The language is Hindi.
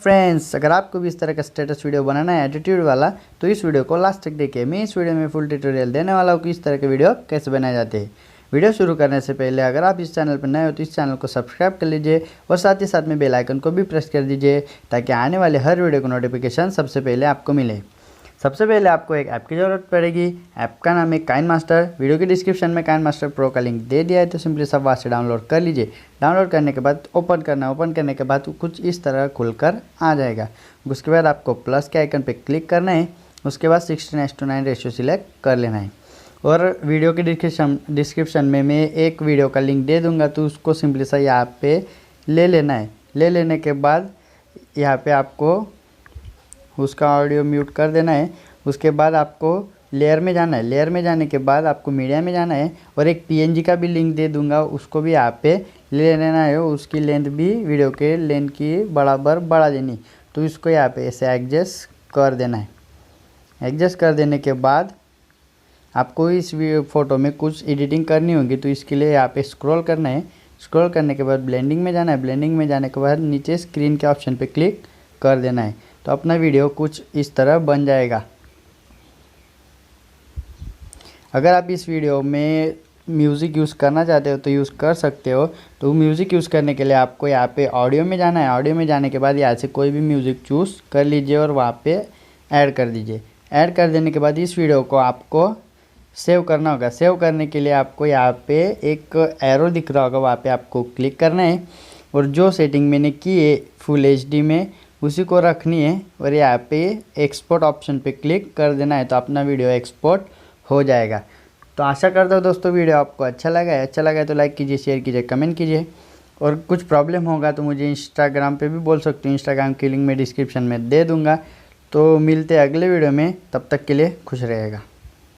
फ्रेंड्स, अगर आपको भी इस तरह का स्टेटस वीडियो बनाना है एटीट्यूड वाला तो इस वीडियो को लास्ट तक देखिए। मैं इस वीडियो में फुल ट्यूटोरियल देने वाला हूँ कि इस तरह के वीडियो कैसे बनाए जाते हैं। वीडियो शुरू करने से पहले अगर आप इस चैनल पर नए हो तो इस चैनल को सब्सक्राइब कर लीजिए और साथ ही साथ में बेल आइकन को भी प्रेस कर दीजिए ताकि आने वाले हर वीडियो को नोटिफिकेशन सबसे पहले आपको मिले। सबसे पहले आपको एक ऐप की ज़रूरत पड़ेगी। ऐप का नाम है काइनमास्टर। वीडियो के डिस्क्रिप्शन में काइनमास्टर प्रो का लिंक दे दिया है, तो सिंपली सब वहाँ से डाउनलोड कर लीजिए। डाउनलोड करने के बाद ओपन करना, ओपन करने के बाद कुछ इस तरह खुलकर आ जाएगा। उसके बाद आपको प्लस के आइकन पे क्लिक करना है। उसके बाद 16:9 रेशियो सिलेक्ट कर लेना है और वीडियो के डिस्क्रिप्शन में मैं एक वीडियो का लिंक दे दूँगा, तो उसको सिंपली सा यहाँ पे ले लेना है। ले लेने के बाद यहाँ पे आपको उसका ऑडियो म्यूट कर देना है। उसके बाद आपको लेयर में जाना है। लेयर में जाने के बाद आपको मीडिया में जाना है और एक पीएनजी का भी लिंक दे दूंगा, उसको भी यहाँ पे ले लेना है। उसकी लेंथ भी वीडियो के लेंथ की बराबर बढ़ा देनी, तो इसको यहाँ पे ऐसे एडजस्ट कर देना है। एडजस्ट कर देने के बाद आपको इस फ़ोटो में कुछ एडिटिंग करनी होगी, तो इसके लिए यहाँ पे स्क्रॉल करना है। स्क्रॉल करने के बाद ब्लेंडिंग में जाना है। ब्लेंडिंग में जाने के बाद नीचे स्क्रीन के ऑप्शन पे क्लिक कर देना है, तो अपना वीडियो कुछ इस तरह बन जाएगा। अगर आप इस वीडियो में म्यूज़िक यूज़ करना चाहते हो तो यूज़ कर सकते हो। तो म्यूज़िक यूज़ करने के लिए आपको यहाँ पे ऑडियो में जाना है। ऑडियो में जाने के बाद यहाँ से कोई भी म्यूज़िक चूज़ कर लीजिए और वहाँ पे ऐड कर दीजिए। ऐड कर देने के बाद इस वीडियो को आपको सेव करना होगा। सेव करने के लिए आपको यहाँ पे एक एरो दिख रहा होगा, वहाँ पे आपको क्लिक करना है और जो सेटिंग मैंने की है फुल एचडी में उसी को रखनी है और यहाँ पे एक्सपोर्ट ऑप्शन पे क्लिक कर देना है, तो अपना वीडियो एक्सपोर्ट हो जाएगा। तो आशा करता हूँ दोस्तों वीडियो आपको अच्छा लगा है। अच्छा लगा है तो लाइक कीजिए, शेयर कीजिए, कमेंट कीजिए और कुछ प्रॉब्लम होगा तो मुझे इंस्टाग्राम पे भी बोल सकते हो। इंस्टाग्राम की लिंक मैं डिस्क्रिप्शन में दे दूँगा। तो मिलते हैं अगले वीडियो में, तब तक के लिए खुश रहेगा।